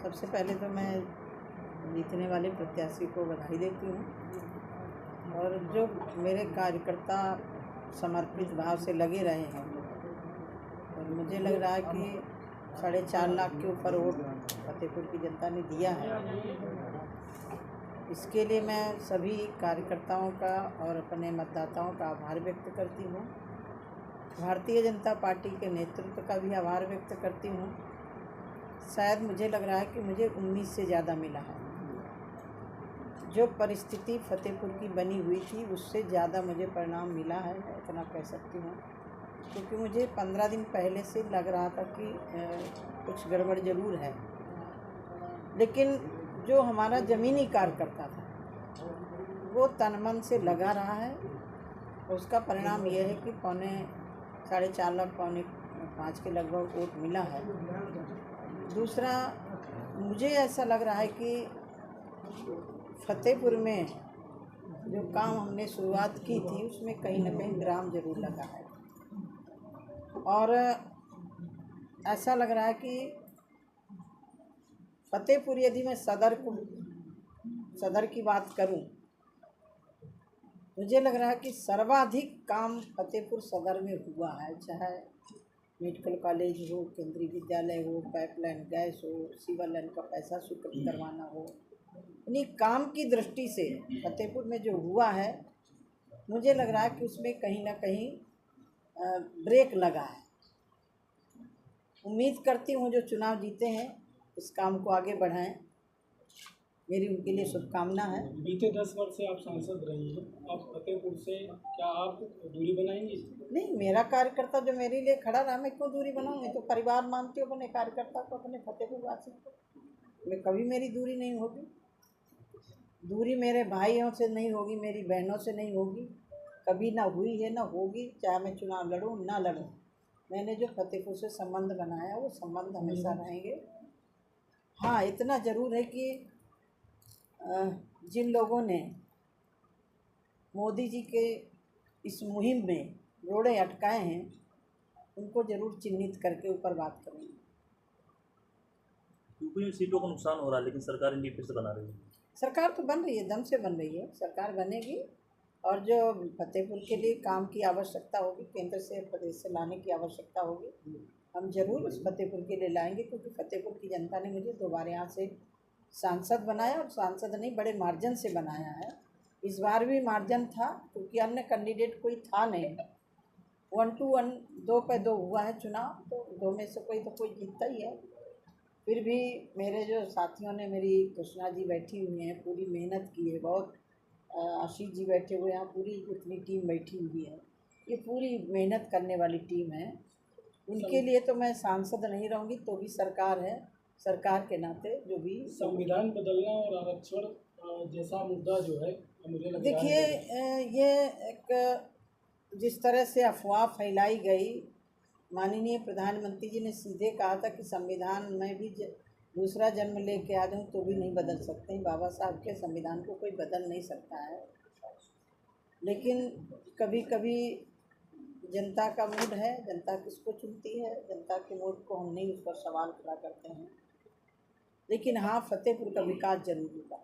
सबसे पहले तो मैं जीतने वाले प्रत्याशी को बधाई देती हूँ और जो मेरे कार्यकर्ता समर्पित भाव से लगे रहे हैं और मुझे लग रहा है कि 4.5 लाख के ऊपर वोट फतेहपुर की जनता ने दिया है। इसके लिए मैं सभी कार्यकर्ताओं का और अपने मतदाताओं का आभार व्यक्त करती हूँ। भारतीय जनता पार्टी के नेतृत्व का भी आभार व्यक्त करती हूँ। शायद मुझे लग रहा है कि मुझे उम्मीद से ज़्यादा मिला है। जो परिस्थिति फतेहपुर की बनी हुई थी उससे ज़्यादा मुझे परिणाम मिला है, मैं इतना कह सकती हूँ, क्योंकि मुझे 15 दिन पहले से लग रहा था कि कुछ गड़बड़ ज़रूर है। लेकिन जो हमारा ज़मीनी कार्यकर्ता था वो तन मन से लगा रहा है। उसका परिणाम यह है कि 4.5 लाख 5 के लगभग वोट मिला है। दूसरा, मुझे ऐसा लग रहा है कि फतेहपुर में जो काम हमने शुरुआत की थी उसमें कहीं ना कहीं विराम जरूर लगा है और ऐसा लग रहा है कि फतेहपुर, यदि मैं सदर की बात करूं, मुझे लग रहा है कि सर्वाधिक काम फतेहपुर सदर में हुआ है। चाहे मेडिकल कॉलेज हो, केंद्रीय विद्यालय हो, पाइपलाइन गैस हो, सीवर लाइन का पैसा स्वीकृत करवाना हो, इन्हीं काम की दृष्टि से फतेहपुर में जो हुआ है मुझे लग रहा है कि उसमें कहीं ना कहीं ब्रेक लगा है। उम्मीद करती हूँ जो चुनाव जीते हैं इस काम को आगे बढ़ाएं। मेरी उनके लिए शुभकामना है। बीते 10 वर्ष से आप सांसद रही हैं, आप फतेहपुर से क्या आप दूरी बनाएंगी? नहीं, मेरा कार्यकर्ता जो मेरे लिए खड़ा रहा, मैं क्यों दूरी बनाऊँ? मैं तो परिवार मानती हूँ अपने कार्यकर्ता को, अपने फतेहपुर वासी को। मैं कभी मेरी दूरी नहीं होगी। दूरी मेरे भाइयों से नहीं होगी, मेरी बहनों से नहीं होगी, कभी ना हुई है ना होगी। चाहे मैं चुनाव लड़ूँ ना लड़ूँ, मैंने जो फतेहपुर से संबंध बनाया वो संबंध हमेशा रहेंगे। हाँ, इतना ज़रूर है कि जिन लोगों ने मोदी जी के इस मुहिम में रोड़े अटकाए हैं उनको ज़रूर चिन्हित करके ऊपर बात करेंगे। यूपी में सीटों को नुकसान हो रहा है लेकिन सरकार इंडी फिर से बना रही है। सरकार तो बन रही है, दम से बन रही है। सरकार बनेगी और जो फतेहपुर के लिए काम की आवश्यकता होगी, केंद्र से प्रदेश से लाने की आवश्यकता होगी, हम जरूर उस फतेहपुर के लिए लाएंगे, क्योंकि फतेहपुर की जनता ने मुझे दोबारा यहाँ से सांसद बनाया और सांसद नहीं, बड़े मार्जिन से बनाया है। इस बार भी मार्जिन था क्योंकि अन्य कैंडिडेट कोई था नहीं। 1 to 1 2 पे 2 हुआ है चुनाव, तो 2 में से कोई जीतता ही है। फिर भी मेरे जो साथियों ने, मेरी कृष्णा जी बैठी हुई हैं, पूरी मेहनत की है बहुत, आशीष जी बैठे हुए हैं, पूरी जितनी टीम बैठी हुई है, ये पूरी मेहनत करने वाली टीम है। उनके लिए तो मैं सांसद नहीं रहूँगी तो भी सरकार है, सरकार के नाते जो भी संविधान बदलना और आरक्षण जैसा मुद्दा जो है, मुझे लगता है, देखिए, ये एक जिस तरह से अफवाह फैलाई गई, माननीय प्रधानमंत्री जी ने सीधे कहा था कि संविधान में भी दूसरा जन्म लेके आ जाऊँ तो भी नहीं बदल सकते हैं। बाबा साहब के संविधान को कोई बदल नहीं सकता है। लेकिन कभी कभी जनता का मूड है, जनता किसको चुनती है, जनता के मूड को हम नहीं उस पर सवाल खड़ा करते हैं। लेकिन हाँ, फतेहपुर का विकास जरूर होगा।